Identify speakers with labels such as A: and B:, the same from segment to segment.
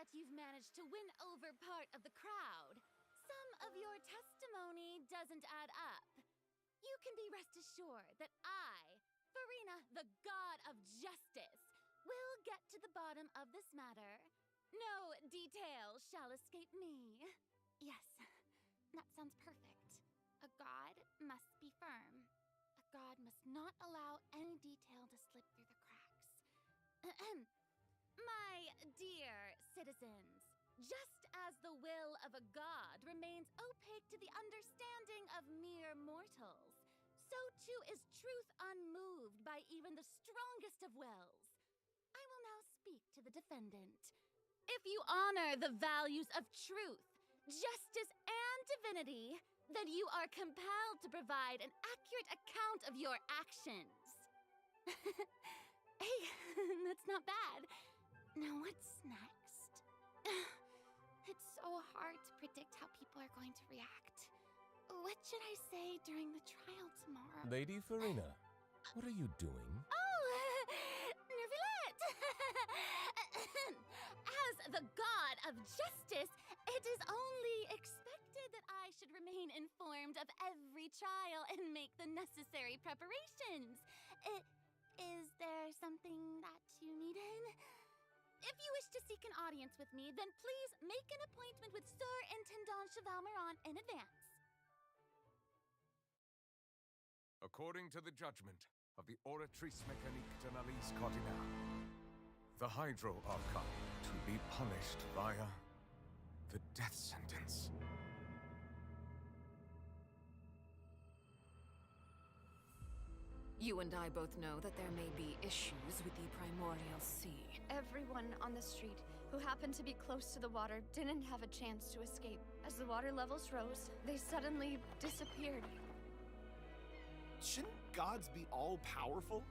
A: that you've managed to win over part of the crowd, some of your testimony doesn't add up. You can be rest assured that I, Farina, the god of justice, will get to the bottom of this matter. No detail shall escape me. Yes, that sounds perfect. A god must be firm. A god must not allow any detail to slip through the cracks. My dear citizens, just as the will of a god remains opaque to the understanding of mere mortals, so too is truth unmoved by even the strongest of wills. I will now speak to the defendant. If you honor the values of truth, justice, and divinity, then you are compelled to provide an accurate account of your actions. Hey, that's not bad. Now what's next? It's so hard to predict how people are going to react. What should I say during the trial tomorrow?
B: Lady Farina, what are you doing?
A: Oh, Nervillette! As the god of justice, it is only expected that I should remain informed of every trial and make the necessary preparations. Is there something that you needed? If you wish to seek an audience with me, then please make an appointment with Sir Intendant Chevalmeron in advance.
C: According to the judgment of the Oratrice Mécanique d'Analyse Cardinale, the Hydro Archon to be punished via the death sentence.
D: You and I both know that there may be issues with the Primordial Sea.
E: Everyone on the street who happened to be close to the water didn't have a chance to escape. As the water levels rose, they suddenly disappeared.
F: Shouldn't gods be all-powerful?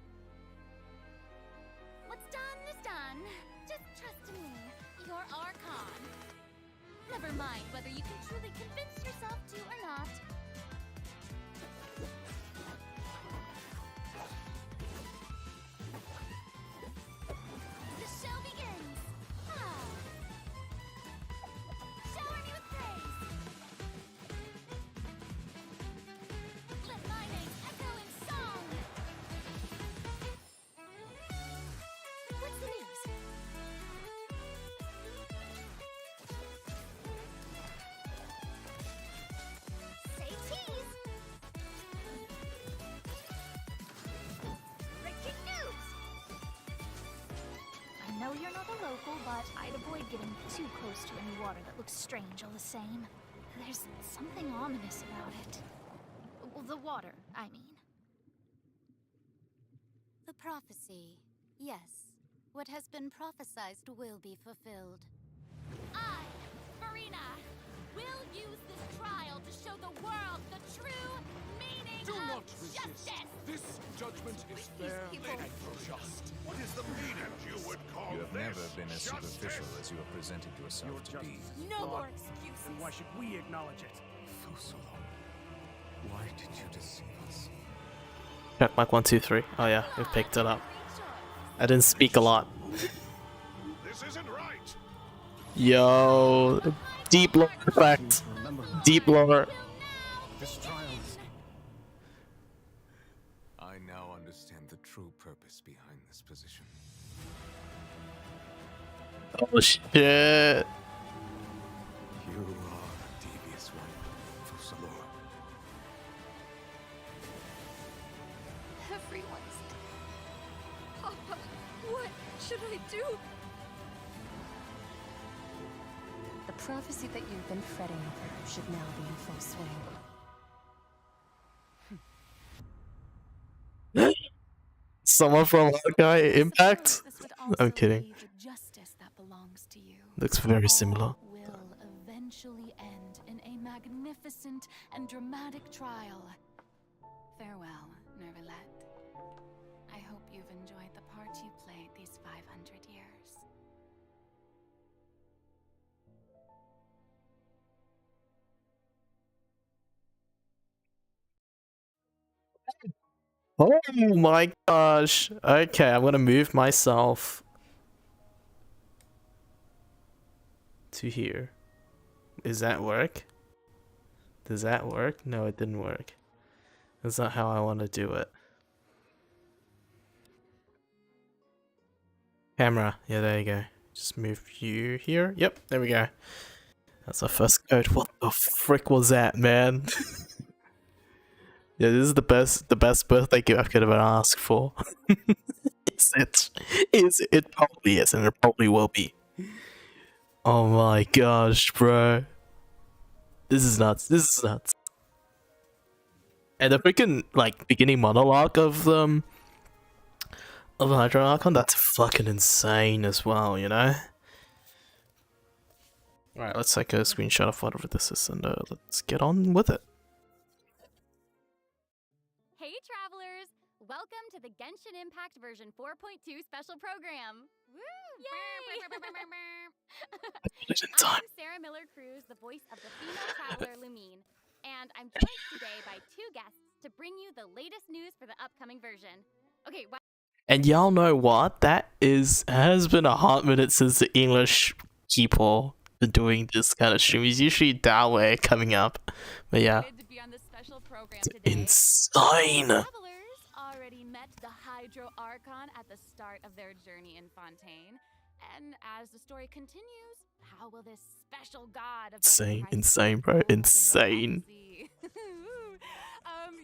A: What's done is done. Just trust in me, your Archon. Never mind whether you can truly convince yourself to or not. The show begins! Ah. Shower me with praise! Let my name echo in song! What's the news? Say cheese! Breaking news!
G: I know you're not a local, but I'd avoid getting too close to any water that looks strange all the same. There's something ominous about it. Well, the water, I mean.
A: The prophecy. Yes. What has been prophesied will be fulfilled. I, Farina, will use this trial to show the world the true meaning
C: Do
A: of
C: not resist.
A: justice!
C: This judgment is fair and just.
H: What is the meaning you would call
I: You have
H: this?
I: never been as superficial as you have presented yourself to be.
A: No more excuses.
J: And why should we acknowledge it?
C: Watchalong, why did you deceive us?
K: Check mic 1, 2, 3. Oh yeah, we've picked it up. I didn't speak a lot.
H: This isn't right.
K: Yo, deep lore effect. Deep lore.
C: This trial is... I now understand the true purpose behind this position.
K: Oh shit.
C: You are a devious one, Fussalor.
E: Everyone's dead. Papa, what should I do?
L: The prophecy that you've been fretting over should now be in full swing.
K: Someone from Hawkeye Impact? I'm kidding.
A: Justice that belongs to you.
K: Looks very similar.
A: Will eventually end in a magnificent and dramatic trial. Farewell, Nervillette. I hope you've enjoyed the part you played these 500 years.
K: Oh my gosh. Okay, I'm gonna move myself. to here. Is that work? Does that work? No, it didn't work. That's not how I want to do it. Camera. Yeah, there you go. Just move you here. Yep, there we go. That's our first code. What the frick was that, man? Yeah, this is the best birthday gift I could ever ask for. It probably is, and it probably will be. Oh my gosh, bro. This is nuts. This is nuts. And the freaking like beginning monologue of Hydro Archon, that's fucking insane as well, you know? Alright, let's take a screenshot of whatever this is and let's get on with it.
A: Hey travelers! Welcome to the Genshin Impact version 4.2 special program! Woo! Yay! I'm Sarah Miller Cruz, the voice of the female traveler Lumine, and I'm joined today by two guests to bring you the latest news for the upcoming version. Okay,
K: and y'all know what? Has been a hot minute since the English people been doing this kind of stream. It's usually that way coming up. But yeah. It's insane!
A: Travelers already met the Hydro Archon at the start of their journey in Fontaine. And as the story continues, how will this special god of
K: insane, bro. Insane.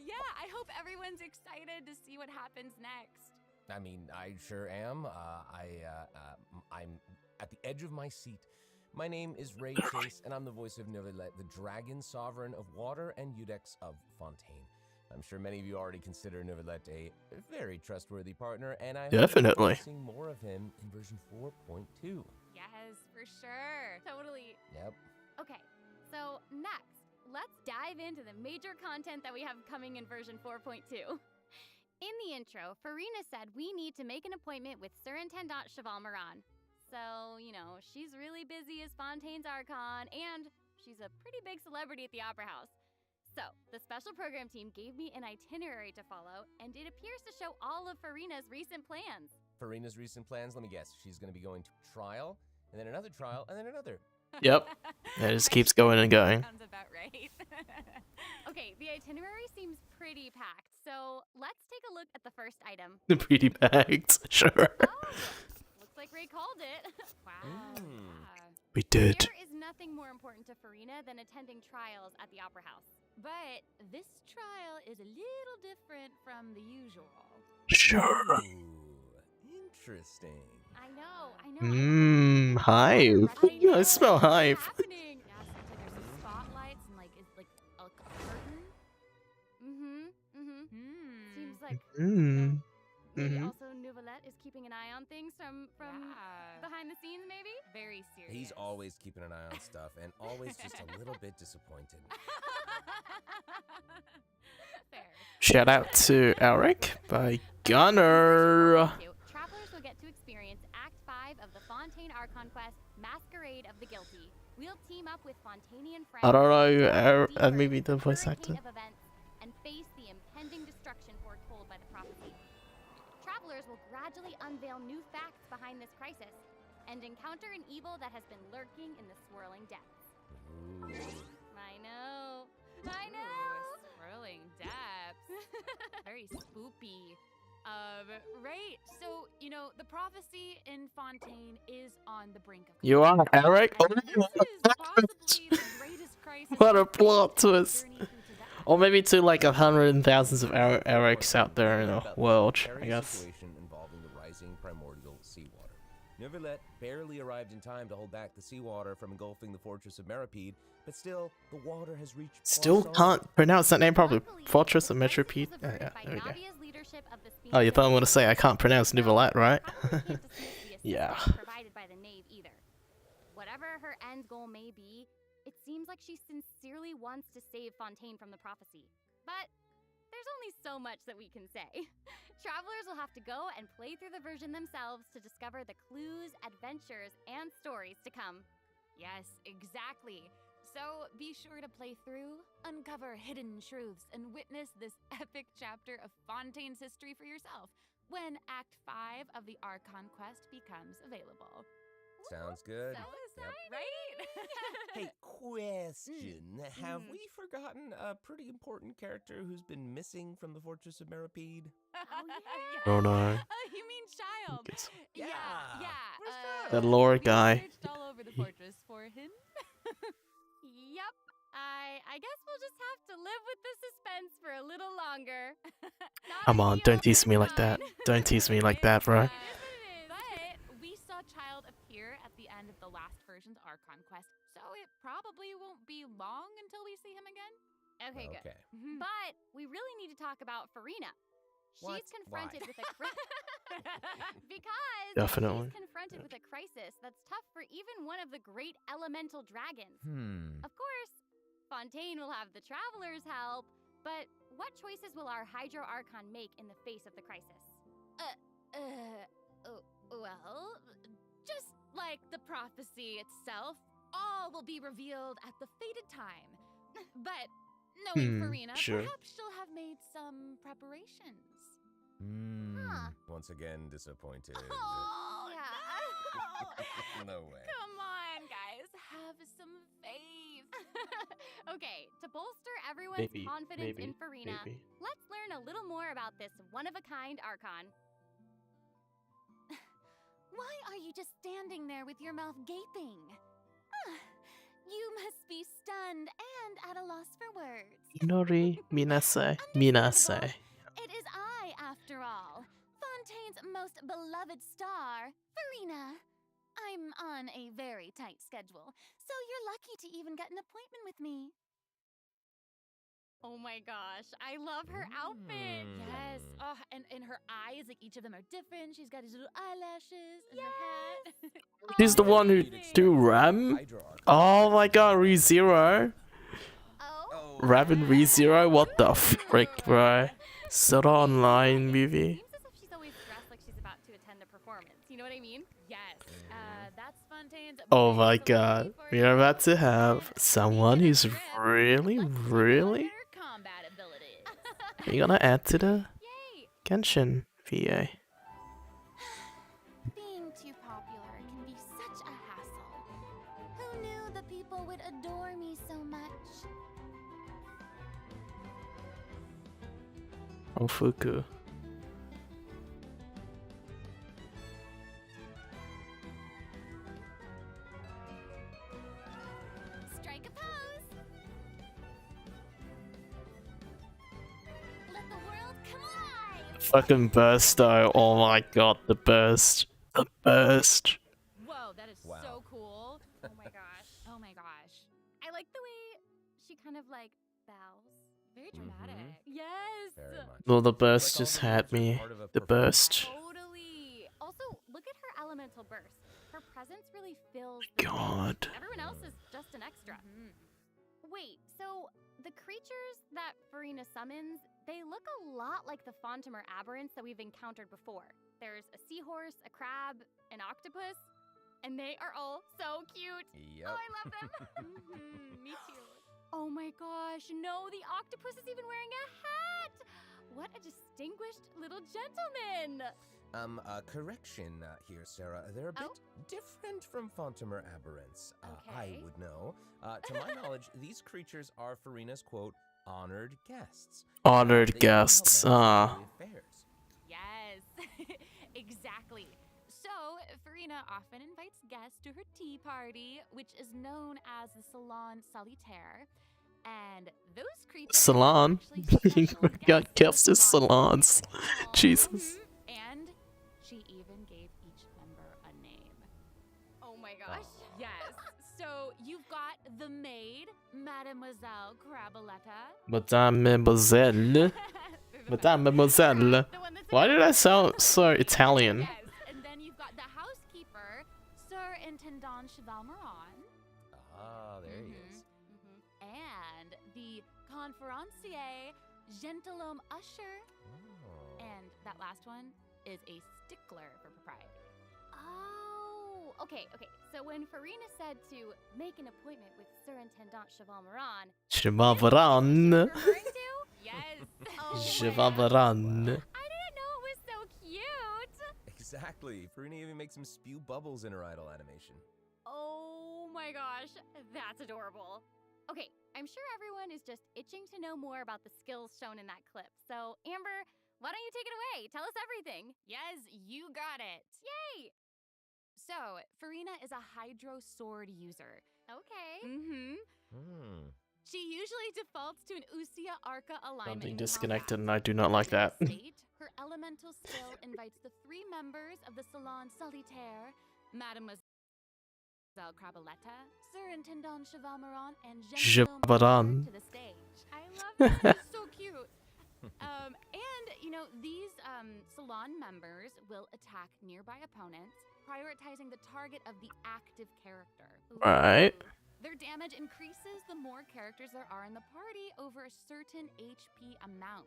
A: Yeah, I hope everyone's excited to see what happens next.
B: I mean, I sure am. I'm at the edge of my seat. My name is Ray Chase, and I'm the voice of Novelet, the Dragon Sovereign of Water and Udex of Fontaine. I'm sure many of you already consider Novelet a very trustworthy partner, and I hope
K: definitely
B: to see more of him in version 4.2.
A: Yes, for sure. Totally.
B: Yep.
A: Okay, so next, let's dive into the major content that we have coming in version 4.2. In the intro, Farina said we need to make an appointment with Surintendant Cheval Moran. So, you know, she's really busy as Fontaine's Archon, and she's a pretty big celebrity at the Opera House. So, the special program team gave me an itinerary to follow, and it appears to show all of Farina's recent plans.
B: Farina's recent plans? Let me guess. She's going to be going to trial, and then another trial, and then another.
K: Yep. It just keeps going and going.
A: Sounds about right. Okay, the itinerary seems pretty packed, so let's take a look at the first item.
K: Pretty packed, sure.
A: Oh, looks like Ray called it. Wow. Yeah.
K: We did.
A: There is nothing more important to Farina than attending trials at the Opera House. But this trial is a little different from the usual.
K: Sure.
B: Ooh, interesting.
A: I know.
K: Hype. I smell hype.
A: Yeah, seems like there's some spotlights and like it's like a curtain. Seems like maybe also Novelet is keeping an eye on things from behind the scenes, maybe? Very serious.
B: He's always keeping an eye on stuff and always just a little bit disappointed.
A: Fair.
K: Shout out to Eric by Gunner.
A: Travelers will get to experience Act 5 of the Fontaine Archon quest, Masquerade of the Guilty. We'll team up with Fontainian friends.
K: I don't know, maybe the voice actor.
A: And face the impending destruction foretold by the prophecy. Travelers will gradually unveil new facts behind this crisis and encounter an evil that has been lurking in the swirling depths.
B: Ooh.
A: I know. Swirling depths. Very spoopy. Right. So, you know, the prophecy in Fontaine is on the brink of...
K: You are, Eric? What a plot twist. Or maybe to like 100,000s of Erics out there in the world, I guess.
B: Involving the rising primordial seawater. Novelet barely arrived in time to hold back the seawater from engulfing the fortress of Meripede, but still, the water has reached...
K: Still can't pronounce that name properly. Fortress of Meripede? Oh, yeah, there we go. Oh, you thought I was going to say I can't pronounce Novelet, right? Yeah.
A: Provided by the knave either. Whatever her end goal may be, it seems like she sincerely wants to save Fontaine from the prophecy. But there's only so much that we can say. Travelers will have to go and play through the version themselves to discover the clues, adventures, and stories to come. Yes, exactly. So be sure to play through, uncover hidden truths, and witness this epic chapter of Fontaine's history for yourself when Act 5 of the Archon quest becomes available.
B: Sounds good.
A: Right?
B: Hey, question. Have we forgotten a pretty important character who's been missing from the Fortress of Meripede?
A: Oh, yeah.
K: Oh no.
A: You mean Child?
K: Guess-
A: Yeah.
B: Where's
K: That lore
A: we
K: guy.
A: searched all over the fortress for him. Yep. I guess we'll just have to live with the suspense for a little longer.
K: Come on, don't tease me like that. Don't tease me like that, bro.
A: It is what it is. But we saw Child appear at the end of the last version's Archon quest, so it probably won't be long until we see him again. Okay, good.
B: Okay.
A: But we really need to talk about Farina.
B: What?
A: She's confronted
B: Why?
A: with a because
K: Definitely.
A: she's confronted with a crisis that's tough for even one of the great elemental dragons. Of course, Fontaine will have the travelers help, but what choices will our Hydro Archon make in the face of the crisis? Well, just like the prophecy itself, all will be revealed at the fated time. But knowing Farina,
K: sure.
A: perhaps she'll have made some preparations.
B: Once again, disappointed.
A: Oh,
B: No way.
A: Come on, guys. Have some faith. Okay, to bolster everyone's confidence in Farina, let's learn a little more about this one-of-a-kind Archon. Why are you just standing there with your mouth gaping? You must be stunned and at a loss for words.
K: Inori Minase. Minase.
A: It is I, after all. Fontaine's most beloved star, Farina. I'm on a very tight schedule, so you're lucky to even get an appointment with me. Oh my gosh, I love her outfit. Yes. Oh, and her eyes, like each of them are different. She's got these little eyelashes and her hat.
K: She's the one who do Ram? Oh my god, ReZero. Ram and ReZero? What the frick, bro? Sort of online movie.
A: Seems as if she's always dressed like she's about to attend a performance. You know what I mean? Yes. That's Fontaine's.
K: Oh my god. We're about to have someone who's really
A: combat abilities.
K: Are you gonna add to the Genshin VA?
A: Being too popular can be such a hassle. Who knew the people would adore me so much?
K: Ofuku.
A: Strike a pose. Let the world come alive.
K: Fucking burst though. Oh my god, the burst. The burst.
A: Whoa, that is so cool. Oh my gosh. Oh my gosh. I like the way she kind of like bows. Very dramatic. Yes.
B: Very much.
K: Well, the burst just had me. The burst.
A: Totally. Also, look at her elemental burst. Her presence really fills
K: God.
A: Everyone else is just an extra. Wait, so the creatures that Farina summons, they look a lot like the Fontamer aberrants that we've encountered before. There's a seahorse, a crab, an octopus, and they are all so cute.
B: Yep.
A: Oh, I love them. Me too. Oh my gosh, no, the octopus is even wearing a hat! What a distinguished little gentleman!
B: Correction here, Sarah. They're a bit different from Fontamer aberrants. I would know. To my knowledge, these creatures are Farina's, quote, honored guests.
K: Honored
B: They
K: guests.
B: help manage
K: Ah.
B: daily affairs.
A: Yes, exactly. So, Farina often invites guests to her tea party, which is known as the Salon Solitaire. And those creatures
K: Salon.
A: are actually special
K: Got
A: guests
K: guests
A: of
K: as
A: the Salon.
K: salons. Jesus.
A: And she even gave each member a name. Oh my gosh. Yes. So you've got the maid, Mademoiselle Craboletta.
K: Madame Mademoiselle. Madame Mademoiselle. Why did I sound so Italian?
A: Yes. And then you've got the housekeeper, Sir Intendant Chevalmeron.
B: Ah, there he is.
A: And the conférencier, Gentilhomme Usher. And that last one is a stickler for propriety. Oh, okay. So when Farina said to make an appointment with Sir Intendant Chevalmeron,
K: Chevalmeron.
A: yes.
K: Chevalmeron.
A: I didn't know it was so cute.
B: Exactly. Farina even makes him spew bubbles in her idol animation.
A: Oh
J: my gosh, that's adorable. Okay, I'm sure everyone is just itching to know more about the skills shown in that clip. So, Amber, why don't you take it away? Tell us everything.
A: Yes, you got it.
J: Yay!
A: So, Farina is a Hydro Sword user.
J: Okay.
A: She usually defaults to an Usia Arca alignment.
K: Something
A: in
K: disconnected,
A: combat.
K: and I do not like that.
A: Her elemental skill invites the 3 members of the Salon Solitaire, Mademoiselle Crabaletta, Surintendant Chevalmaron, and
K: Chevalmaron.
A: to the stage. I love that. It's so cute. And, you know, these Salon members will attack nearby opponents, prioritizing the target of the active character.
K: Right.
A: Their damage increases the more characters there are in the party over a certain HP amount.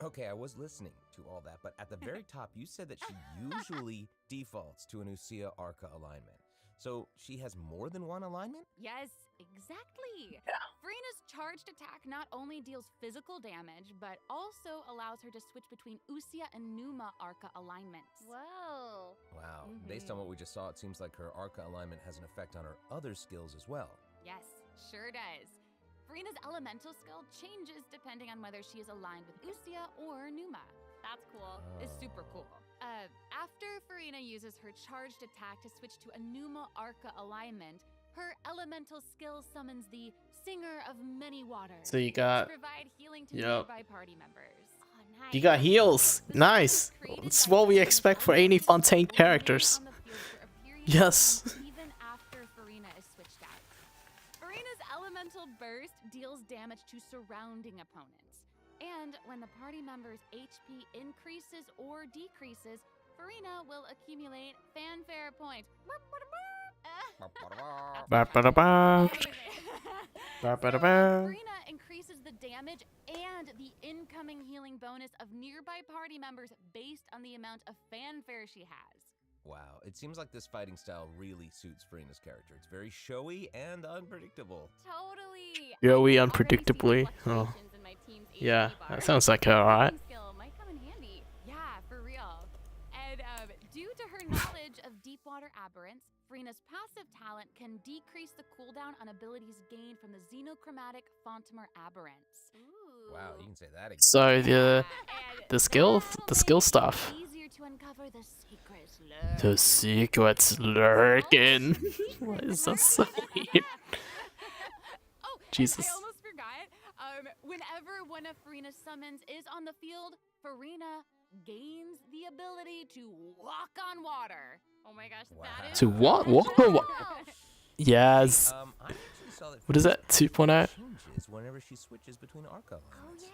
B: Okay, I was listening to all that, but at the very top, you said that she usually defaults to an Usia Arca alignment. So she has more than one alignment?
A: Yes, exactly.
K: Yeah.
A: Farina's charged attack not only deals physical damage, but also allows her to switch between Usia and Numa Arca alignments.
J: Whoa.
B: Wow. Based on what we just saw, it seems like her Arca alignment has an effect on her other skills as well.
A: Yes, sure does. Farina's elemental skill changes depending on whether she is aligned with Usia or Numa.
J: That's cool.
A: It's super cool. After Farina uses her charged attack to switch to a Numa Arca alignment, her elemental skill summons the Singer of Many Waters.
K: So you got...
A: to provide healing to nearby party members.
J: Oh, nice.
K: You got heals. Nice. That's what we expect for any Fontaine characters. Yes.
A: Even after Farina is switched out. Farina's elemental burst deals damage to surrounding opponents. And when the party member's HP increases or decreases, Farina will accumulate fanfare points. Farina increases the damage and the incoming healing bonus of nearby party members based on the amount of fanfare she has.
B: Wow, it seems like this fighting style really suits Farina's character. It's very showy and unpredictable.
A: Totally.
K: Showy, unpredictably. Oh. Yeah, that sounds like her, alright.
A: Skill might come in handy. Yeah, for real. And due to her knowledge of deep water aberrants, Farina's passive talent can decrease the cooldown on abilities gained from the xenochromatic Fontamer aberrants. Ooh.
B: Wow, you can say that again.
K: So the skill stuff.
A: Easier to uncover the secrets
K: The secrets lurking. What is that so weird?
A: Oh,
K: Jesus.
A: I almost forgot. Whenever one of Farina's summons is on the field, Farina gains the ability to walk on water.
J: Oh my gosh,
B: Wow.
J: that is
K: To what? Walk on what? Yes.
B: I actually saw that
K: What is that? 2.0?
B: changes whenever she switches between Arca alignments.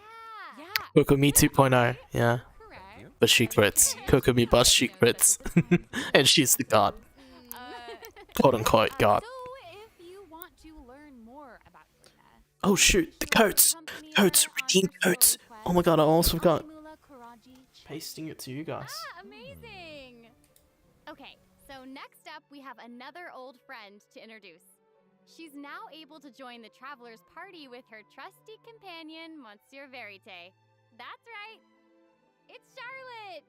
A: Yeah.
K: Kokomi 2.0. Yeah.
A: Correct.
K: But secrets. Kokomi bus secrets. And she's the god. Quote unquote god.
A: So if you want to learn more about Farina,
K: Oh shoot, the coats! Coats! Redeem coats! Oh my god, I almost forgot. Pasting it to you guys.
J: amazing. Okay, so next up we have another old friend to introduce. She's now able to join the traveler's party with her trusty companion, Monsieur Verite. That's right. It's Charlotte!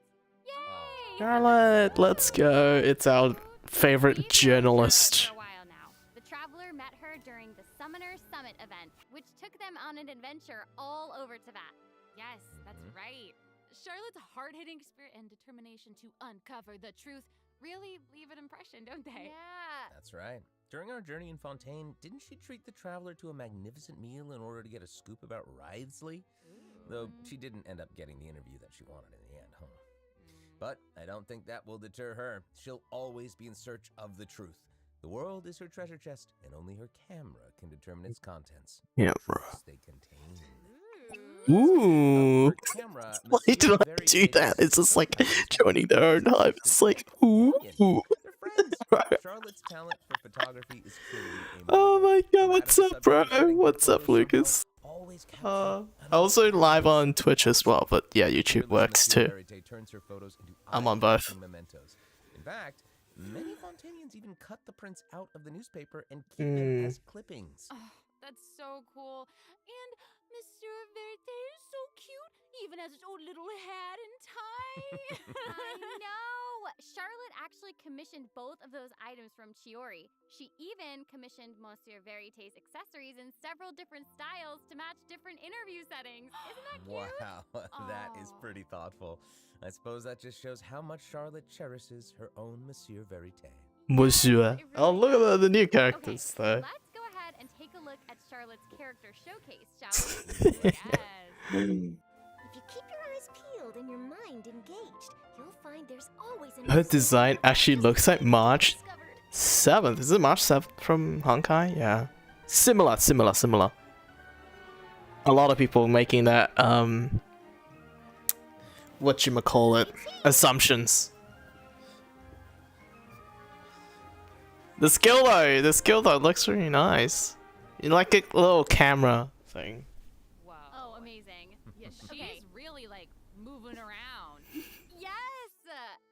J: Yay!
K: Charlotte, let's go. It's our favorite journalist.
J: For a while now. The traveler met her during the Summoner Summit event, which took them on an adventure all over Tibet.
A: yes, that's right. Charlotte's hard-hitting spirit and determination to uncover the truth really leave an impression, don't they?
J: Yeah.
B: That's right. During our journey in Fontaine, didn't she treat the traveler to a magnificent meal in order to get a scoop about Wriothesley? Though she didn't end up getting the interview that she wanted in the end, huh? But I don't think that will deter her. She'll always be in search of the truth. The world is her treasure chest, and only her camera can determine its contents.
K: Yeah, bro.
B: They contain.
K: Ooh.
B: Her camera
K: Why
B: must
K: did
B: be
K: I
B: very
K: do that?
B: basic
K: It's just like
B: and
K: joining their own hive. It's like, ooh.
B: They're friends.
K: Right.
B: Charlotte's talent for photography is clearly a
K: Oh my god, what's
B: Radical
K: up, bro?
B: subject,
K: What's up,
B: photos
K: Lucas?
B: always capture
K: Also live on Twitch as well, but yeah, YouTube works too.
B: Turns her photos into
K: I'm on both.
B: eye-catching mementos. In fact, many Fontanians even cut the prints out of the newspaper and keep them as clippings.
A: Oh, that's so cool. And Monsieur Verite is so cute, even has his own little hat and tie.
J: I know. Charlotte actually commissioned both of those items from Chiori. She even commissioned Monsieur Verité's accessories in several different styles to match different interview settings. Isn't that cute?
B: Wow, that is pretty thoughtful. I suppose that just shows how much Charlotte cherishes her own Monsieur Verité.
K: Monsieur. Oh, look at the new characters, though.
J: Let's go ahead and take a look at Charlotte's character showcase, shall we? Yes.
M: If you keep your eyes peeled and your mind engaged, you'll find there's always a
K: Her design actually looks like March 7th. Is it March 7th from Honkai? Yeah. Similar. A lot of people making that, whatchamacallit, assumptions. The skill though looks really nice. You like a little camera thing.
J: Wow. Oh, amazing. Yeah, she's really like moving around. Yes!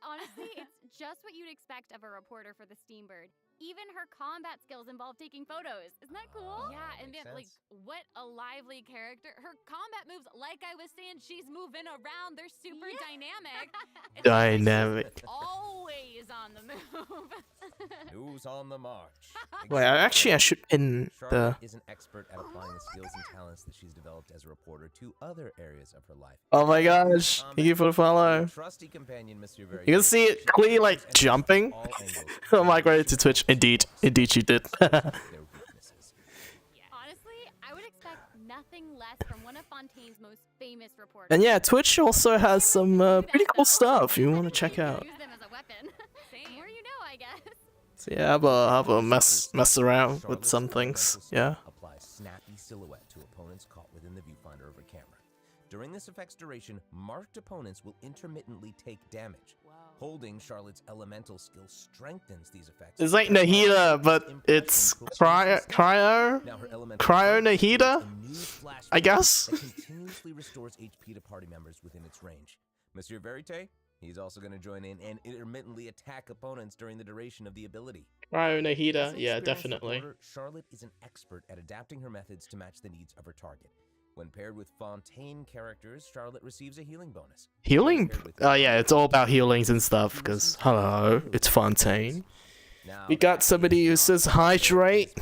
J: Honestly, it's just what you'd expect of a reporter for the Steambird. Even her combat skills involve taking photos. Isn't that cool?
A: Yeah, and then, like, what a lively character. Her combat moves, like I was saying, she's moving around. They're super dynamic. It's
K: Dynamic.
A: like always on the move.
B: Who's on the march?
K: Wait, I should pin the.
B: Charlotte is an expert at applying the skills and talents that she's developed as a reporter to other areas of her life.
K: Oh my gosh! Thank you for the follow.
B: Trusty companion, Monsieur Verité.
K: You can see it clearly, like jumping. I migrated to Twitch. Indeed you did.
J: Honestly, I would expect nothing less from one of Fontaine's most famous reporters.
K: And yeah, Twitch also has some pretty cool stuff you want to check out.
J: Use them as a weapon. The more you know, I guess.
K: So yeah, have a mess around with some things. Yeah.
B: Applies snappy silhouette to opponents caught within the viewfinder of her camera. During this effect's duration, marked opponents will intermittently take damage. Holding Charlotte's elemental skill strengthens these effects.
K: It's like Nahida, but it's cryo Nahida, I guess.
B: That continuously restores HP to party members within its range. Monsieur Verité, he's also going to join in and intermittently attack opponents during the duration of the ability.
K: Cryo Nahida, yeah, definitely.
B: Reporter, Charlotte is an expert at adapting her methods to match the needs of her target. When paired with Fontaine characters, Charlotte receives a healing bonus.
K: Healing? Oh yeah, it's all about healings and stuff, because, hello, it's Fontaine. We got somebody who says hydrate.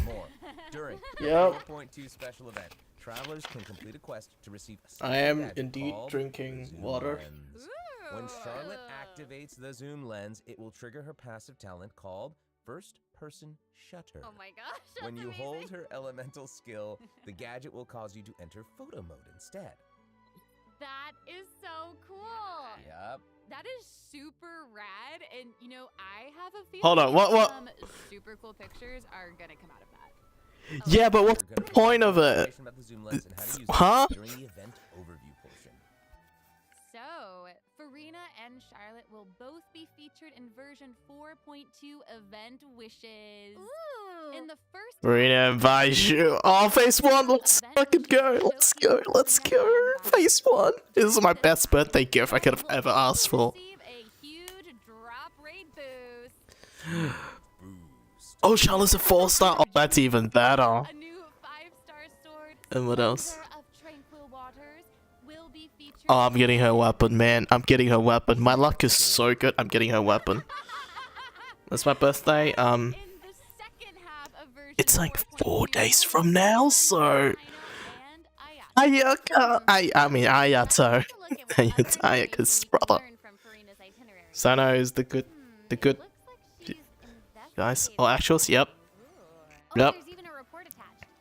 B: During
K: Yep.
B: 4.2 special event, travelers can complete a quest to receive a
K: I am
B: gadget
K: indeed
B: called
K: drinking
B: Zoom
K: water.
B: Lens. When Charlotte activates the zoom lens, it will trigger her passive talent called First Person Shutter.
J: Oh my gosh, that's
B: When you
J: amazing.
B: hold her elemental skill, the gadget will cause you to enter photo mode instead.
J: That is so cool.
B: Yep.
A: That is super rad, and you know, I have a feeling
K: Hold on, what?
A: some super cool pictures are gonna come out of that.
K: Yeah, but what's the point of it? Huh?
B: During the event overview portion.
A: So, Farina and Charlotte will both be featured in version 4.2 event wishes.
J: Ooh.
A: In the first
K: Marina invites you. Oh, phase 1, let's fucking go. Let's go. Phase 1. This is my best birthday gift I could have ever asked for.
A: receive a huge drop rate boost.
K: Oh, Charlotte's a 4-star. Oh, that's even better.
A: A new 5-star sword.
K: And what else?
A: Soldier of Tranquil Waters will be featured.
K: Oh, I'm getting her weapon, man. I'm getting her weapon. My luck is so good. I'm getting her weapon. That's my birthday. It's like 4 days from now, so. Ayaka. I mean Ayato. It's Ayaka's brother. Sano is the good guys. Oh, actuals. Yep. Yep.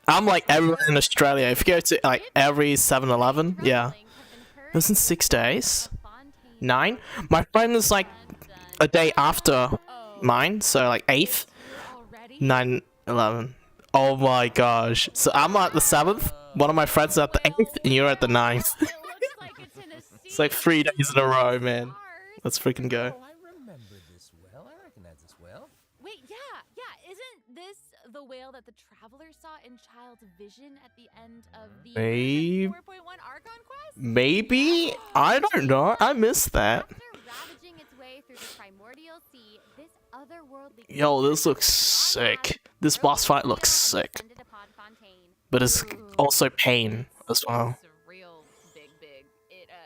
K: I'm like everyone in Australia. If you go to like every 7-Eleven, yeah. It was in 6 days. 9. My friend is like a day after mine, so like 8th. 9, 11. Oh my gosh. So I'm at the 7th. One of my friends is at the 8th, and you're at the 9th. It's like 3 days in a row, man. Let's freaking go.
B: Oh, I remember this well. I recognize this well.
A: Wait, yeah. Isn't this the whale that the traveler saw in Child's vision at the end of the
K: Maybe.
A: 4.1 Archon quest?
K: Maybe? I don't know. I missed that.
J: Ravaging its way through the primordial sea, this otherworldly
K: Yo, this looks sick. This boss fight looks sick. But it's also pain as well.
A: It's a real big.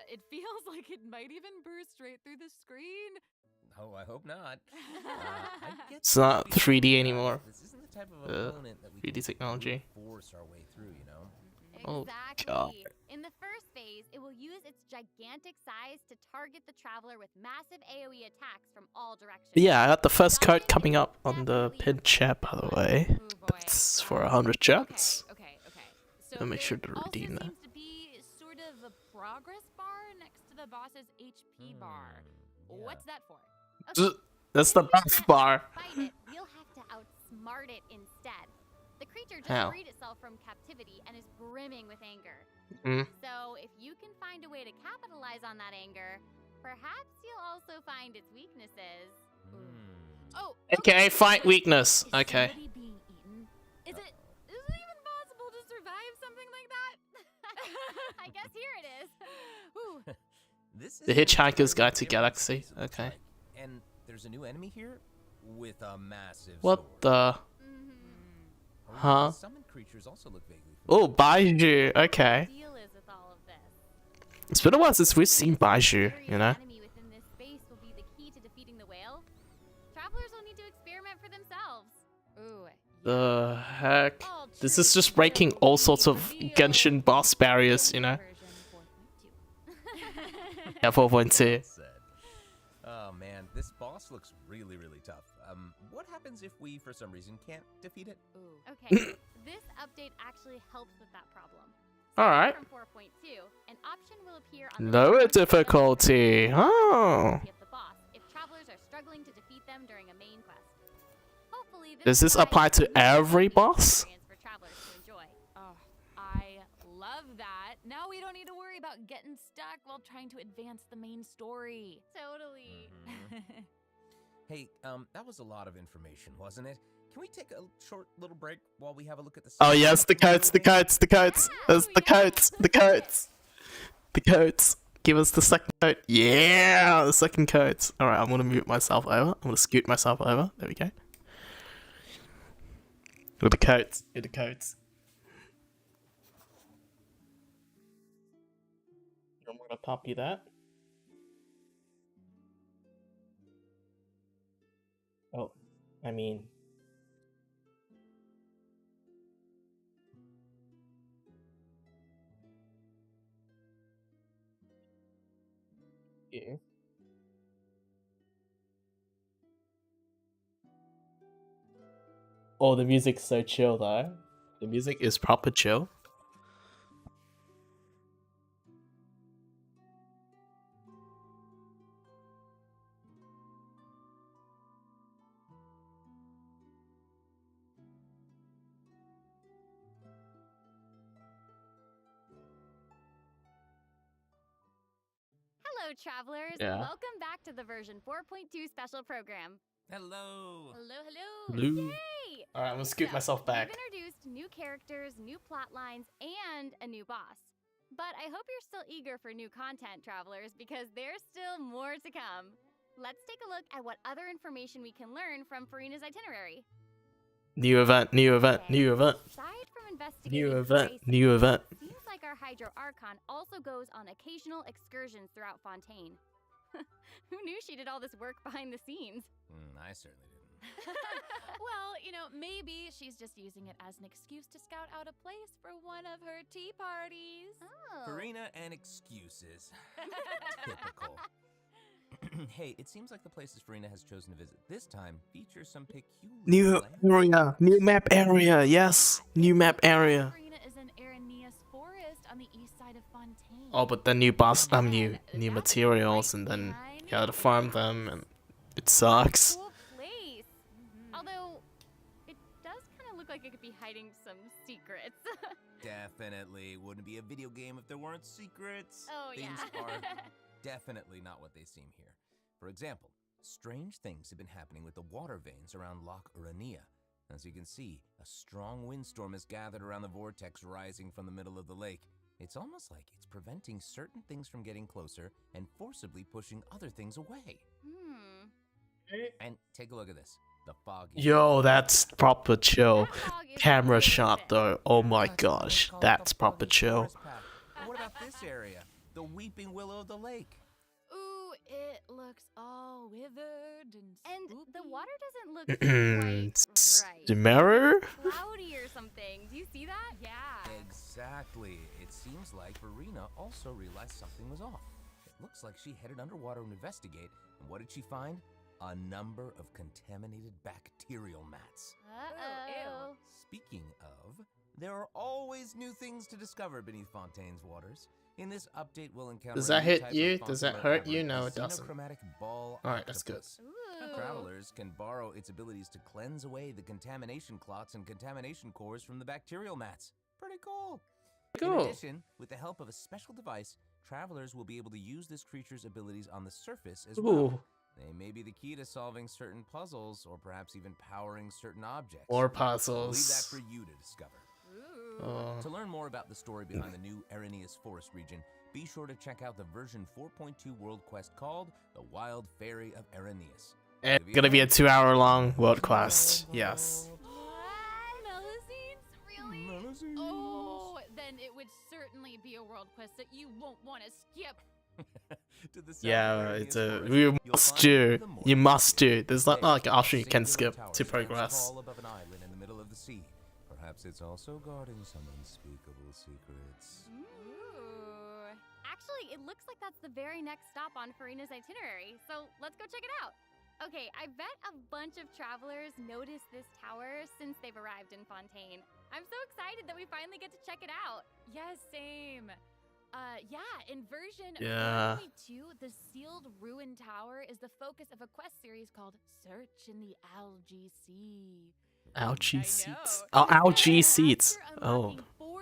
A: It feels like it might even burst right through the screen.
B: Oh, I hope not. I get
K: It's not
B: the
K: 3D
B: feeling
K: anymore.
B: This isn't the type of opponent that we
K: 3D
B: can
K: technology.
B: force our way through, you know?
K: Oh,
J: Exactly.
K: God.
J: In the first phase, it will use its gigantic size to target the traveler with massive AoE attacks from all directions.
K: Yeah, I got the first code coming up on the pin chat, by the way. That's for 100 gems.
A: Okay. So
K: I'll make sure
A: there
K: to redeem
A: also
K: that.
A: seems to be sort of a progress bar next to the boss's HP bar. What's that for?
K: That's the best bar.
J: Fight it, you'll have to outsmart it instead. The creature just
K: How?
J: freed itself from captivity and is brimming with anger.
K: Mm.
J: So if you can find a way to capitalize on that anger, perhaps you'll also find its weaknesses.
A: Oh,
K: Okay, fight weakness. Okay.
A: somebody being eaten? Is it even possible to survive something like that?
J: I guess here it is.
A: Ooh.
B: This
K: The
B: is
K: Hitchhiker's
B: where
K: Guide to
B: every
K: Galaxy.
B: space looks
K: Okay.
B: like. And there's a new enemy here with a massive
K: What
B: sword.
K: the?
B: Oh,
K: Huh?
B: the summoned creatures also look vaguely
K: Oh, Baiju. Okay.
J: Deal is with all of this.
K: It's been a while since we've seen Baiju, you know?
J: Enemy within this space will be the key to defeating the whale. Travelers will need to experiment for themselves.
A: Ooh.
K: The heck? This is just breaking all sorts of Genshin boss barriers, you know? Yeah, 4.2.
B: Said. Oh man, this boss looks really tough. What happens if we, for some reason, can't defeat it?
J: Okay, this update actually helps with that problem.
K: Alright.
J: From 4.2, an option will appear on the
K: Lower
J: left
K: difficulty. Oh.
J: of the boss if travelers are struggling to defeat them during a main quest. Hopefully,
K: Does this
J: provides
K: apply
J: a
K: to
J: unique
K: every boss?
J: experience for travelers to enjoy.
A: Oh, I love that. Now we don't need to worry about getting stuck while trying to advance the main story.
J: Totally.
B: Hey, that was a lot of information, wasn't it? Can we take a short little break while we have a look at the
K: Oh yes, the codes. That's the codes. The codes. Give us the second code. Yeah, the second codes. Alright, I'm gonna mute myself over. I'm gonna scoot myself over. There we go. With the codes. With the codes. I'm gonna copy that. Oh, I mean. Yeah. Oh, the music's so chill though. The music is proper chill.
J: Hello, travelers.
K: Yeah.
J: Welcome back to the version 4.2 special program.
B: Hello.
J: Hello.
K: Blue.
J: Yay!
K: Alright, I'm gonna scoot myself back.
J: We've introduced new characters, new plot lines, and a new boss. But I hope you're still eager for new content, travelers, because there's still more to come. Let's take a look at what other information we can learn from Farina's itinerary.
K: New event.
J: Aside from investigating
K: New event.
J: seems like our Hydro Archon also goes on occasional excursions throughout Fontaine. Who knew she did all this work behind the scenes?
B: I certainly didn't.
A: Well, maybe she's just using it as an excuse to scout out a place for one of her tea parties.
J: Oh.
B: Farina and excuses. Typical. Hey, it seems like the places Farina has chosen to visit this time feature some peculiar
K: New area. New map area. Yes. New map area.
A: Farina is in Aranea's forest on the east side of Fontaine.
K: Oh, but the new boss, new materials, and then you gotta farm them, and it sucks.
J: Cool place. Although, it does kind of look like it could be hiding some secrets.
B: Definitely wouldn't be a video game if there weren't secrets.
J: Oh,
B: Things
J: yeah.
B: are definitely not what they seem here. For example, strange things have been happening with the water veins around Loch Urania. As you can see, a strong windstorm has gathered around the vortex rising from the middle of the lake. It's almost like it's preventing certain things from getting closer and forcibly pushing other things away. And take a look at this. The fog.
K: Yo, that's proper chill. Camera shot though. Oh my gosh, that's proper chill.
B: What about this area? The Weeping Willow of the Lake.
A: Ooh, It looks all withered and
J: the water doesn't look quite right.
K: The mirror?
J: Cloudy or something. Do you see that?
A: Yeah.
B: Exactly. It seems like Verena also realized something was off. It looks like she headed underwater to investigate, and what did she find? A number of contaminated bacterial mats.
J: Uh-oh.
B: Speaking of, there are always new things to discover beneath Fontaine's waters. In this update, we'll encounter.
K: Does
B: a
K: that
B: new
K: hit
B: type
K: you?
B: of
K: Does that
B: Fontaine
K: hurt you?
B: labyrinth,
K: No,
B: a
K: it doesn't.
B: xenochromatic ball
K: Alright, that's good.
B: octopus. Travelers can borrow its abilities to cleanse away the contamination clots and contamination cores from the bacterial mats. Pretty cool.
K: Cool.
B: In addition, with the help of a special device, travelers will be able to use this creature's abilities on the surface as well.
K: Ooh.
B: They may be the key to solving certain puzzles, or perhaps even powering certain objects.
K: More
B: We'll leave
K: puzzles.
B: that for you to discover. To learn more about the story behind the new Arrhenius Forest region, be sure to check out the version 4.2 world quest called The Wild Fairy of Arrhenius.
K: It's gonna be a 2-hour long world quest. Yes.
A: Really? Oh, then it would certainly be a world quest that you won't want to skip.
K: Yeah, it's a you must do. You must do. There's not like an option you can skip to progress.
B: Above an island in the middle of the sea. Perhaps it's also guarding some unspeakable secrets.
J: Ooh. Actually, it looks like that's the very next stop on Farina's itinerary, so let's go check it out. Okay, I bet a bunch of travelers noticed this tower since they've arrived in Fontaine. I'm so excited that we finally get to check it out.
A: Yes, same. In version 4.2, the sealed ruin tower is the focus of a quest series called Search in the Algae Sea.
K: Algae seats. Oh, algae seats. Oh,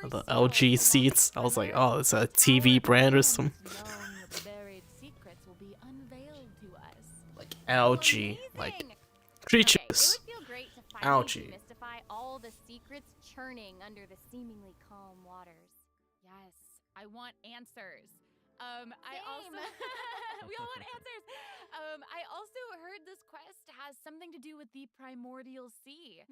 K: the LG seats. I was like, oh, it's a TV brand or something.
A: Buried secrets will be unveiled to us.
K: Like algae, like creatures.
J: It would feel great to finally
K: Algae.
J: demystify all the secrets churning under the seemingly calm waters.
A: Yes, I want answers. I also we all want answers. I also heard this quest has something to do with the primordial sea.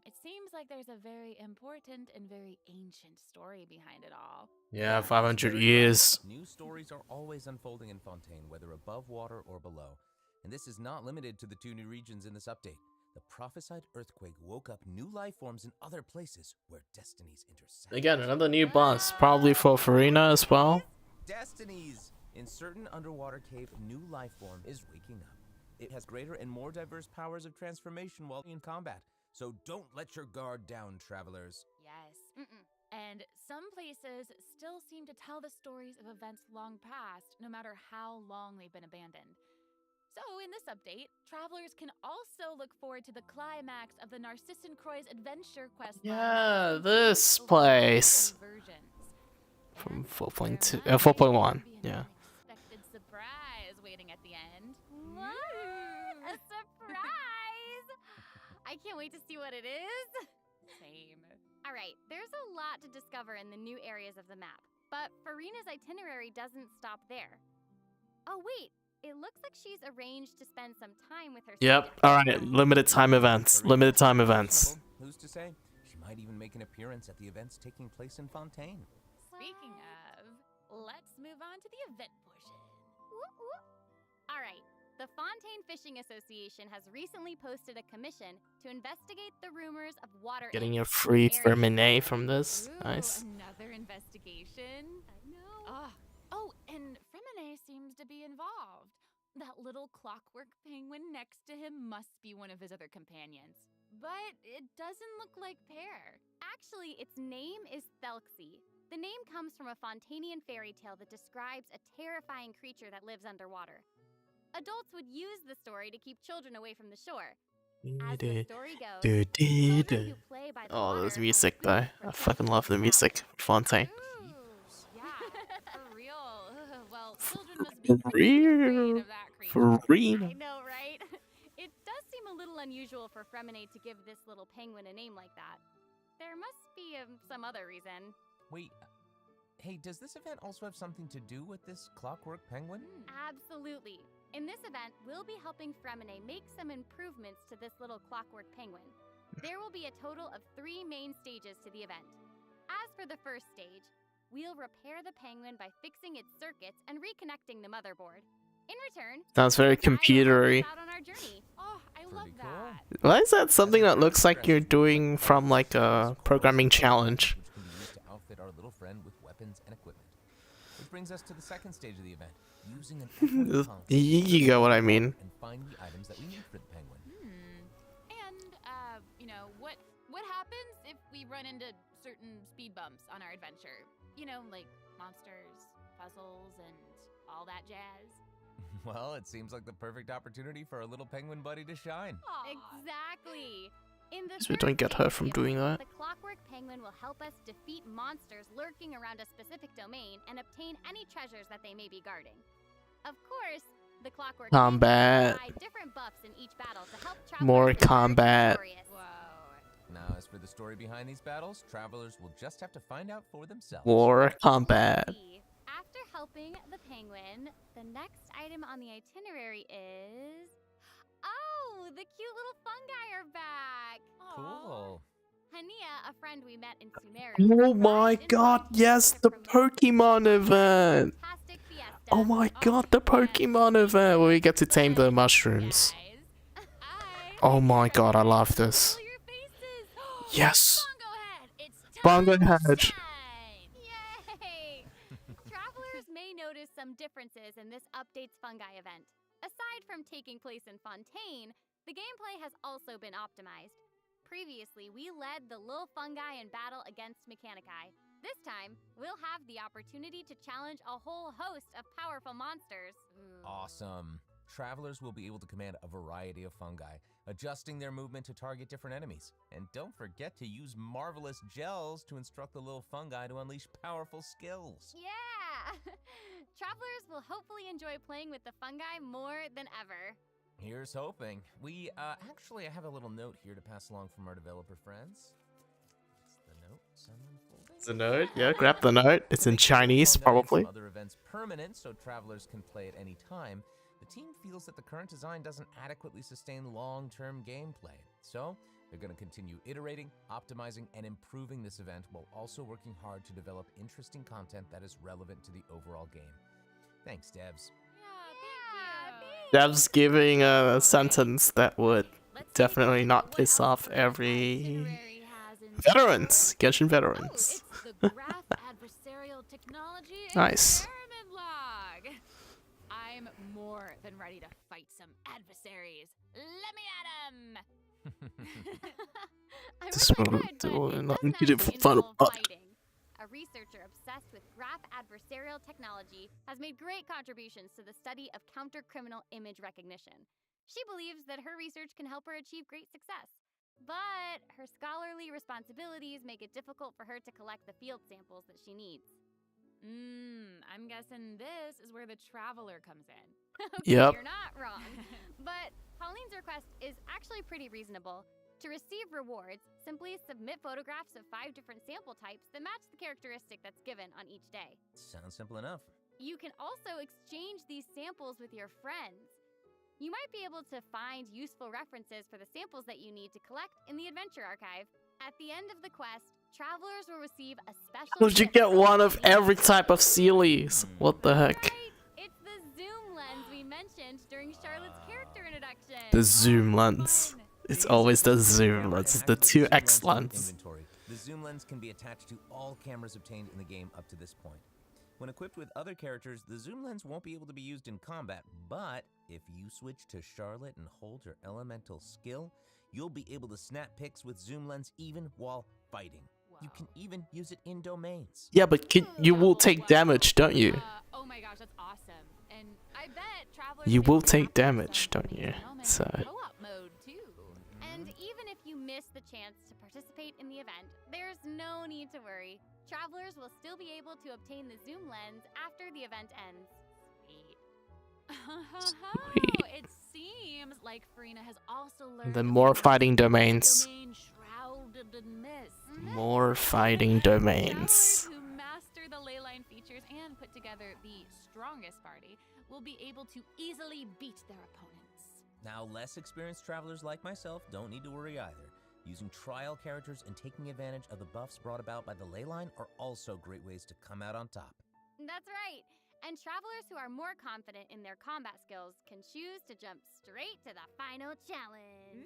A: It seems like there's a very important and very ancient story behind it all.
K: Yeah, 500 years.
B: New stories are always unfolding in Fontaine, whether above water or below. And this is not limited to the 2 new regions in this update. The prophesied earthquake woke up new life forms in other places where destinies intersect.
K: Again, another new boss, probably for Farina as well.
B: Destinies! In certain underwater cave, new life form is waking up. It has greater and more diverse powers of transformation while in combat. So don't let your guard down, travelers.
A: Yes. And some places still seem to tell the stories of events long past, no matter how long they've been abandoned. So in this update, travelers can also look forward to the climax of the Narcissan Croix's adventure quest.
K: Yeah, this place. From 4.2, 4.1, yeah.
A: Unexpected surprise waiting at the end.
J: What? A surprise! I can't wait to see what it is.
A: Same.
J: All right, there's a lot to discover in the new areas of the map, but Farina's itinerary doesn't stop there. Oh wait, it looks like she's arranged to spend some time with her
K: Yep, alright, limited time events. Limited time events.
B: Who's to say? She might even make an appearance at the events taking place in Fontaine.
A: Speaking of, let's move on to the event portion.
J: All right, the Fontaine Fishing Association has recently posted a commission to investigate the rumors of water.
K: Getting a free Ferminet from this. Nice.
A: Another investigation. I know. Oh, and Fremine seems to be involved. That little clockwork penguin next to him must be one of his other companions. But it doesn't look like Pear.
J: Actually, its name is Thelxie. The name comes from a Fontainian fairy tale that describes a terrifying creature that lives underwater. Adults would use the story to keep children away from the shore. As the story goes, children who play by the
K: Oh,
J: water
K: there's
J: have
K: music though. I fucking love the music. Fontaine.
A: Yeah, for real. Well, children must be
K: For
A: pretty afraid
K: real.
A: of that creature.
K: For real.
J: I know, right? It does seem a little unusual for Fremine to give this little penguin a name like that. There must be some other reason.
B: Wait, hey, does this event also have something to do with this clockwork penguin?
J: Absolutely. In this event, we'll be helping Fremine make some improvements to this little clockwork penguin. There will be a total of 3 main stages to the event. As for the first stage, we'll repair the penguin by fixing its circuits and reconnecting the motherboard. In return,
K: Sounds very computery.
J: out on our journey.
A: Oh, I love that.
K: Why is that something that looks like you're doing from like a programming challenge?
B: Which can be used to outfit our little friend with weapons and equipment. Which brings us to the second stage of the event, using an
K: You get what I mean.
B: and find the items that we need for the penguin.
A: And, you know, what happens if we run into certain speed bumps on our adventure? You know, like monsters, puzzles, and all that jazz.
B: Well, it seems like the perfect opportunity for our little penguin buddy to shine.
J: Exactly. In the
K: So we
J: third
K: don't get
J: stage
K: her
J: of
K: from
J: the
K: doing
J: event,
K: that.
J: The Clockwork Penguin will help us defeat monsters lurking around a specific domain and obtain any treasures that they may be guarding. Of course, the Clockwork
K: Combat.
J: Penguin will provide different buffs in each battle to help
K: More
J: travelers emerge
K: combat.
J: victorious.
B: Now, as for the story behind these battles, travelers will just have to find out for themselves.
K: War combat.
J: After helping the penguin, the next item on the itinerary is... Oh, the cute little fungi are back!
B: Cool.
J: Hania, a friend we met in Sumeru.
K: Oh my god, yes, the Pokemon event! Oh my god, the Pokemon event where we get to tame the mushrooms. Oh my god, I love this. Yes! Bongo Head!
J: Yay! Travelers may notice some differences in this update's fungi event. Aside from taking place in Fontaine, the gameplay has also been optimized. Previously, we led the little fungi in battle against Mechanici. This time, we'll have the opportunity to challenge a whole host of powerful monsters.
B: Awesome. Travelers will be able to command a variety of fungi, adjusting their movement to target different enemies. And don't forget to use marvelous gels to instruct the little fungi to unleash powerful skills.
J: Yeah! Travelers will hopefully enjoy playing with the fungi more than ever.
B: Here's hoping. Actually, I have a little note here to pass along from our developer friends. It's the note. Someone fold it.
K: The note? Yeah, grab the note. It's in Chinese, probably.
B: Some other events permanent, so travelers can play at any time. The team feels that the current design doesn't adequately sustain long-term gameplay. So, they're going to continue iterating, optimizing, and improving this event while also working hard to develop interesting content that is relevant to the overall game. Thanks, devs.
K: Dev's giving a sentence that would definitely not piss off every veterans, Genshin veterans. Nice.
A: I'm more than ready to fight some adversaries. Let me at 'em!
K: This will not need it for fun.
J: A researcher obsessed with graph adversarial technology has made great contributions to the study of counter-criminal image recognition. She believes that her research can help her achieve great success, but her scholarly responsibilities make it difficult for her to collect the field samples that she needs.
A: I'm guessing this is where the traveler comes in.
J: Okay,
K: yep.
J: You're not wrong. But Pauline's request is actually pretty reasonable. To receive rewards, simply submit photographs of 5 different sample types that match the characteristic that's given on each day.
B: Sounds simple enough.
J: You can also exchange these samples with your friends. You might be able to find useful references for the samples that you need to collect in the Adventure Archive. At the end of the quest, travelers will receive a special...
K: Would you get one of every type of Sealies? What the heck?
J: Right. It's the zoom lens we mentioned during Charlotte's character introduction.
K: The zoom lens. It's always the zoom lens, the 2x lens.
B: The zoom lens can be attached to all cameras obtained in the game up to this point. When equipped with other characters, the zoom lens won't be able to be used in combat, but if you switch to Charlotte and hold your elemental skill, you'll be able to snap pics with zoom lens even while fighting. You can even use it in domains.
K: Yeah, but you will take damage, don't you?
A: Oh my gosh, that's awesome. And I bet travelers...
K: You will take damage, don't you? So...
A: co-op mode too.
J: And even if you miss the chance to participate in the event, there's no need to worry. Travelers will still be able to obtain the zoom lens after the event ends.
A: Sweet. It seems like Farina has also learned
K: Then more fighting domains.
A: shrouded in mist.
K: More fighting domains.
A: Travelers who master the ley line features and put together the strongest party will be able to easily beat their opponents.
B: Now, less experienced travelers like myself don't need to worry either. Using trial characters and taking advantage of the buffs brought about by the ley line are also great ways to come out on top.
J: That's right. And travelers who are more confident in their combat skills can choose to jump straight to the final challenge.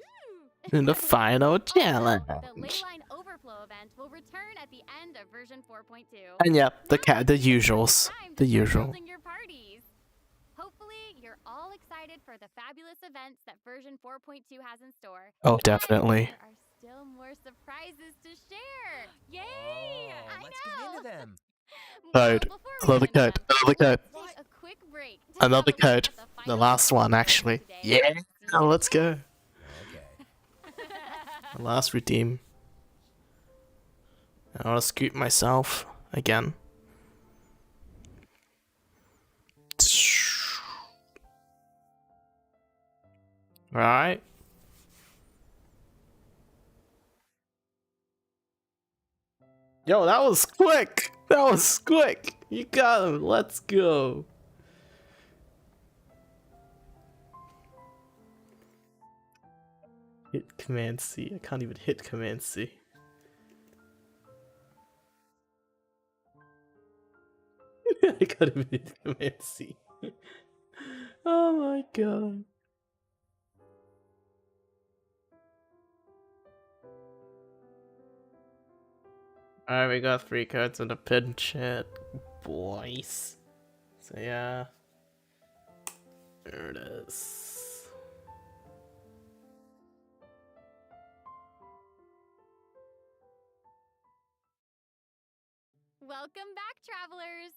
K: In the final challenge.
J: The Leyline Overflow event will return at the end of version 4.2.
K: And yep, the usuals. The usual.
J: Building your parties. Hopefully, you're all excited for the fabulous events that version 4.2 has in store.
K: Oh, definitely.
J: There are still more surprises to share. Yay!
B: Oh, let's get into them.
K: Code. Another code. Another code.
J: Take a quick break to
K: Another
J: celebrate
K: code.
J: the
K: The
J: final
K: last one, actually.
J: today.
K: Yeah. Now let's go.
B: Okay.
K: Last redeem. I want to scoot myself again. Right. Yo, that was quick. That was quick. You got him. Let's go. Hit Command C. I can't even hit Command C. I can't even hit Command C. Oh my god. Alright, we got 3 cards in the pin chat, boys. So yeah. There it is.
J: Welcome back, travelers!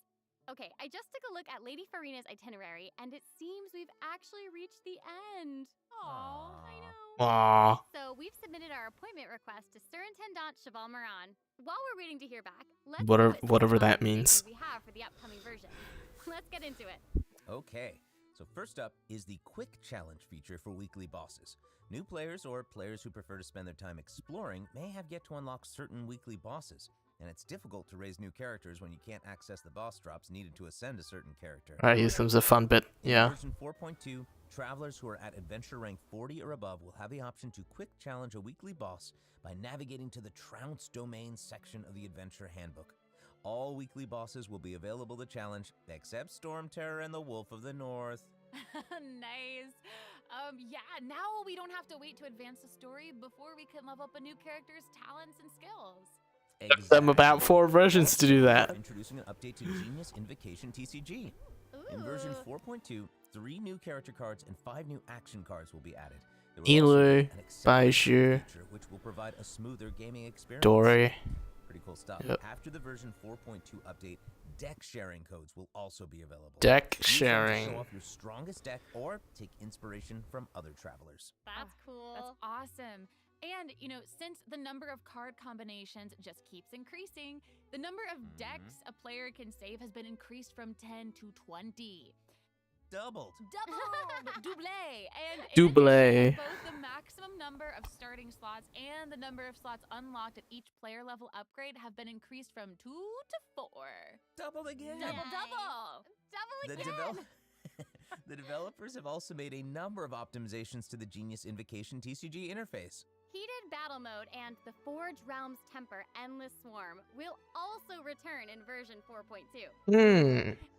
J: Okay, I just took a look at Lady Farina's itinerary, and it seems we've actually reached the end. Aww, I know.
K: Aww.
J: So we've submitted our appointment request to Surintendant Cheval Moran. While we're waiting to hear back, let's
K: Whatever that means.
J: we have for the upcoming version. Let's get into it.
B: Okay, so first up is the Quick Challenge feature for weekly bosses. New players or players who prefer to spend their time exploring may have yet to unlock certain weekly bosses, and it's difficult to raise new characters when you can't access the boss drops needed to ascend a certain character.
K: Alright, here comes the fun bit. Yeah.
B: In version 4.2, travelers who are at adventure rank 40 or above will have the option to quick challenge a weekly boss by navigating to the Trounce Domain section of the Adventure Handbook. All weekly bosses will be available to challenge, except Storm Terror and the Wolf of the North.
A: Nice. Yeah, now we don't have to wait to advance the story before we can level up a new character's talents and skills.
K: Took them about 4 versions to do that.
B: Introducing an update to Genius Invocation TCG. In version 4.2, 3 new character cards and 5 new action cards will be added. There will also be
K: Elu,
B: an acceleration
K: Baiju,
B: feature which will provide a smoother gaming experience.
K: Dory.
B: Pretty cool stuff.
K: Yep.
B: After the version 4.2 update, deck sharing codes will also be available.
K: Deck
B: Use them to
K: sharing.
B: show off your strongest deck or take inspiration from other travelers.
J: That's cool.
A: That's awesome. And, you know, since the number of card combinations just keeps increasing, the number of decks a player can save has been increased from 10 to 20.
B: Doubled.
A: Double! And
K: Double.
A: both the maximum number of starting slots and the number of slots unlocked at each player level upgrade have been increased from 2 to 4.
B: Doubled again.
A: Double!
B: The
J: Double again!
B: The developers have also made a number of optimizations to the Genius Invocation TCG interface.
J: Heated Battle Mode and the Forge Realms Temper Endless Swarm will also return in version 4.2.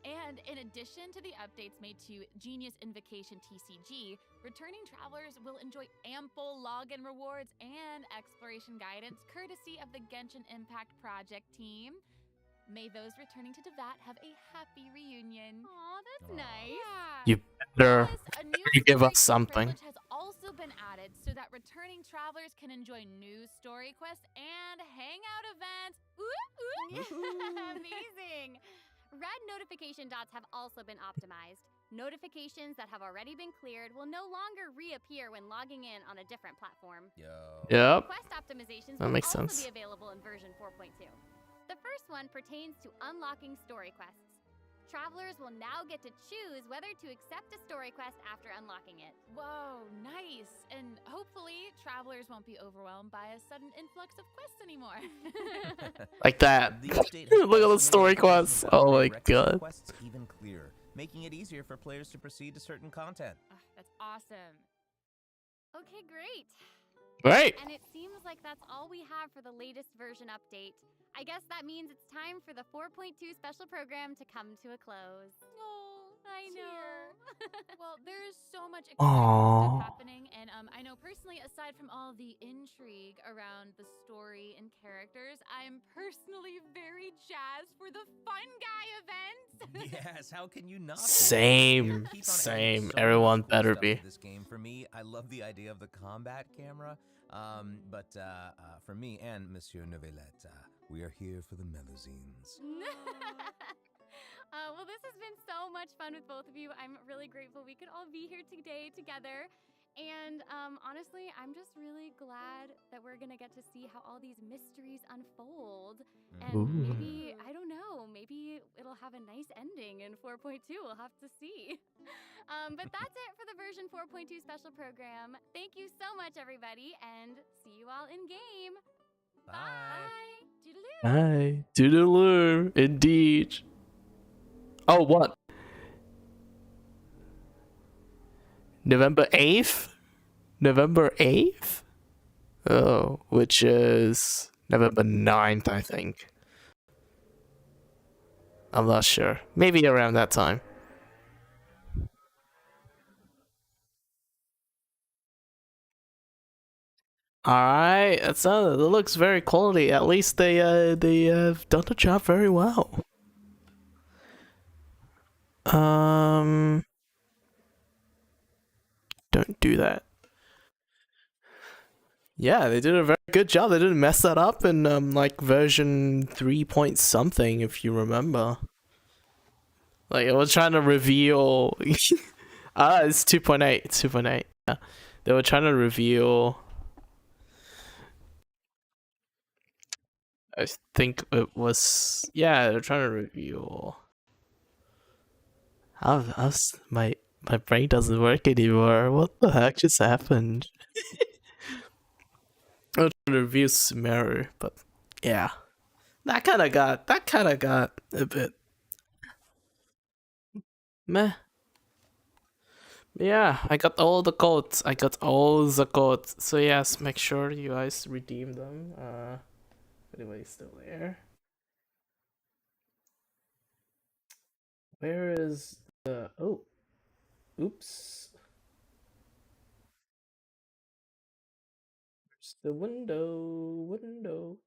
A: And in addition to the updates made to Genius Invocation TCG, returning travelers will enjoy ample login rewards and exploration guidance courtesy of the Genshin Impact Project team. May those returning to Devat have a happy reunion.
J: Aw, that's nice.
K: You better
A: Plus, a new
K: give us
A: story quest
K: something.
A: privilege has also been added so that returning travelers can enjoy new story quests and hangout events.
J: Amazing! Red notification dots have also been optimized. Notifications that have already been cleared will no longer reappear when logging in on a different platform.
K: Yep.
J: Quest optimizations
K: That
J: will
K: makes
J: also
K: sense.
J: be available in version 4.2. The first one pertains to unlocking story quests. Travelers will now get to choose whether to accept a story quest after unlocking it.
A: Whoa, nice. And hopefully, travelers won't be overwhelmed by a sudden influx of quests anymore.
K: Like that.
B: The update has
K: Look at the
B: also
K: story
B: made it
K: quests.
B: possible to
K: Oh my
B: direct
K: god.
B: quests even clearer, making it easier for players to proceed to certain content.
A: That's awesome.
J: Okay, great.
K: Right.
J: And it seems like that's all we have for the latest version update. I guess that means it's time for the 4.2 special program to come to a close.
A: Oh,
J: I know.
A: Well, there is so much exciting
K: Aww.
A: stuff happening, and I know personally, aside from all the intrigue around the story and characters, I'm personally very jazzed for the Fun Guy event.
B: Yes, how can you not be?
K: Same.
B: Keep on adding
K: Same.
B: so much
K: Everyone
B: cool
K: better
B: stuff
K: be.
B: to this game. For me, I love the idea of the combat camera. But for me and Monsieur Neuvillette, we are here for the Melusines.
J: Well, this has been so much fun with both of you. I'm really grateful we could all be here today together. And honestly, I'm just really glad that we're going to get to see how all these mysteries unfold. And
K: Ooh.
J: maybe, I don't know, maybe it'll have a nice ending in 4.2. We'll have to see. But that's it for the version 4.2 special program. Thank you so much, everybody, and see you all in game.
B: Bye.
J: Toodaloo.
K: Bye. Toodaloo. Indeed. Oh, what? November 8th? November 8th? Oh, which is November 9th, I think. I'm not sure. Maybe around that time. Alright, that looks very quality. At least they have done the job very well. Don't do that. Yeah, they did a very good job. They didn't mess that up in like version 3 point something, if you remember. Like it was trying to reveal it's 2.8. It's 2.8. Yeah. They were trying to reveal I think it was they were trying to reveal how's my brain doesn't work anymore. What the heck just happened? I was trying to review Sumeru, but yeah. That kinda got a bit meh. Yeah, I got all the codes. So yes, make sure you guys redeem them. Anybody's still there? Where is the oops. Where's the window?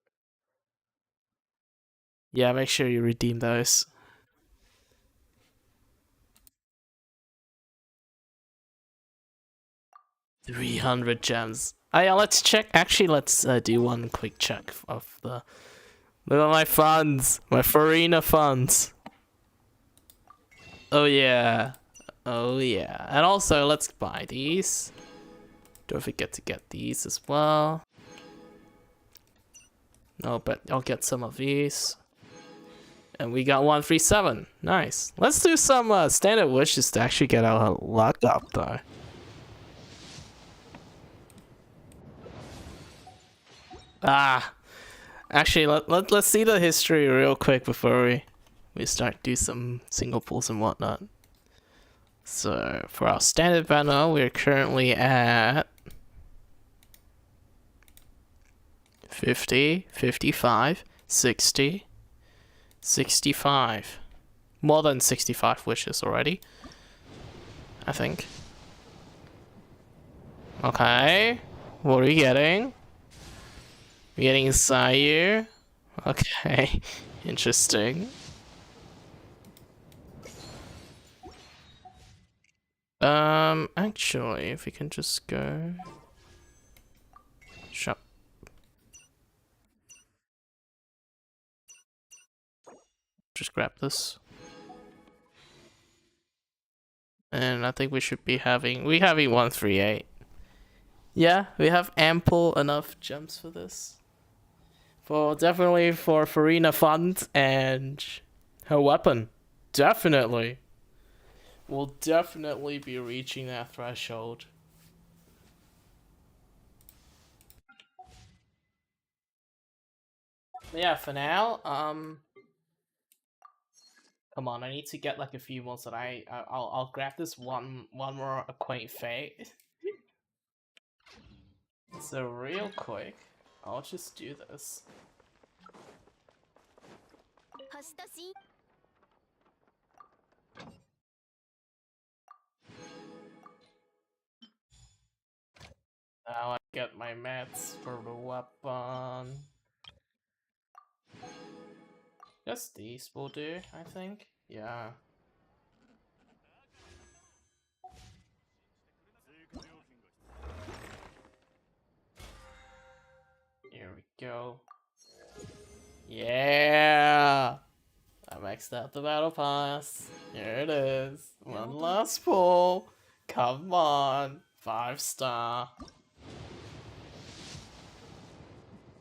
K: Yeah, make sure you redeem those. 300 gems. Oh yeah, let's check. Actually, let's do one quick check of the. Look at my funds, my Farina funds. Oh yeah, and also let's buy these. Don't forget to get these as well. No, but I'll get some of these. And we got 137. Nice. Let's do some standard wishes to actually get our luck up though. Actually, let's see the history real quick before we start do some single pulls and whatnot. So for our standard banner, we're currently at 50, 55, 60, 65. More than 65 wishes already, I think. Okay, what are we getting? We're getting Sire. Okay, interesting. Actually, if we can just go shop. Just grab this. And I think we should be having 138. Yeah, we have ample enough gems for this. Definitely for Farina Fund and her weapon. Definitely. We'll definitely be reaching that threshold. But yeah, for now, come on, I need to get like a few more so that I'll grab this one more acquaint fate. So real quick, I'll just do this. Now I get my mats for the weapon. Just these will do, I think. Yeah. Here we go. Yeah! I maxed out the battle pass. Here it is. One last pull. Come on. 5-star.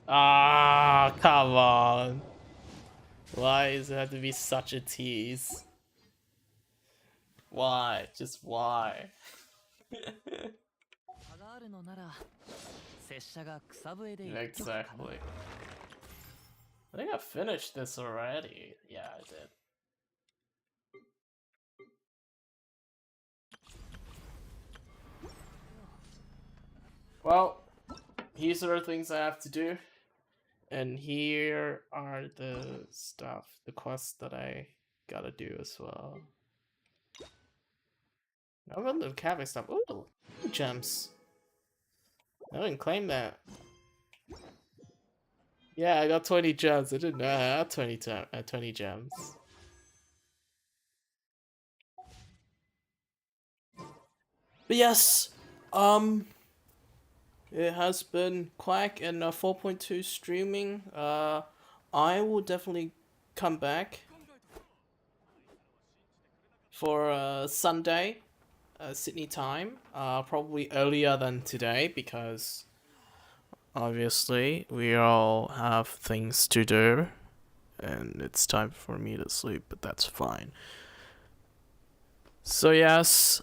K: Ah, come on. Why does it have to be such a tease? Why? Just why? Exactly. I think I finished this already. Yeah, I did. Well, these are the things I have to do. And here are the stuff, the quests that I gotta do as well. I got the cafe stuff. Ooh, gems. I didn't claim that. Yeah, I got 20 gems. I didn't know I had 20 gems. But yes, it has been Quack and 4.2 streaming. I will definitely come back for Sunday, Sydney time. Probably earlier than today because obviously we all have things to do, and it's time for me to sleep. But that's fine. So yes,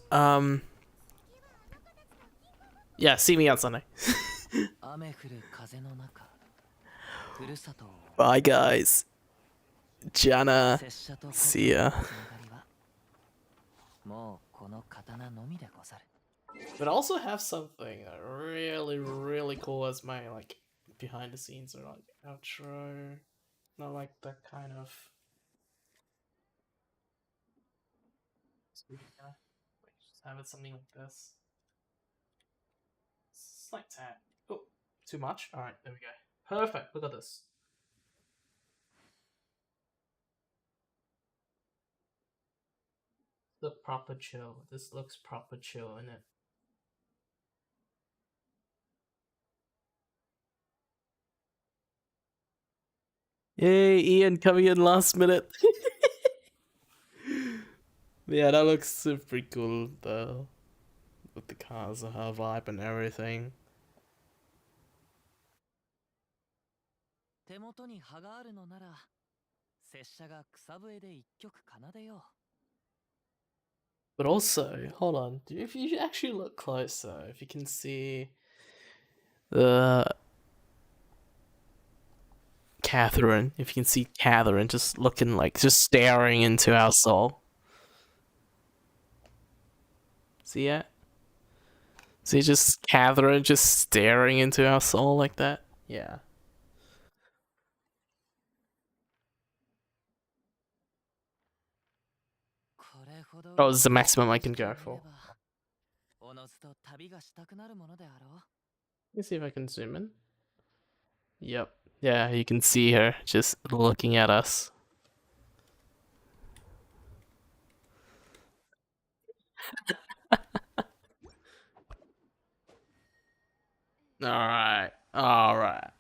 K: yeah, see me on Sunday. Bye, guys. Jana. See ya. But I also have something really cool as my like behind the scenes or like outro. Not like that kind of. Just have it something like this. It's like that. Oh, too much? Alright, there we go. Perfect, look at this. Look proper chill. This looks proper chill in it. Yay, Ian coming in last minute. Yeah, that looks super cool though. With the cars and her vibe and everything. But also, hold on, if you actually look closer, if you can see the Catherine, if you can see Catherine just looking like, just staring into our soul. See it? See just Catherine just staring into our soul like that? Yeah. Oh, this is the maximum I can go for. Let me see if I can zoom in. Yep. Yeah, you can see her just looking at us. Alright. Alright.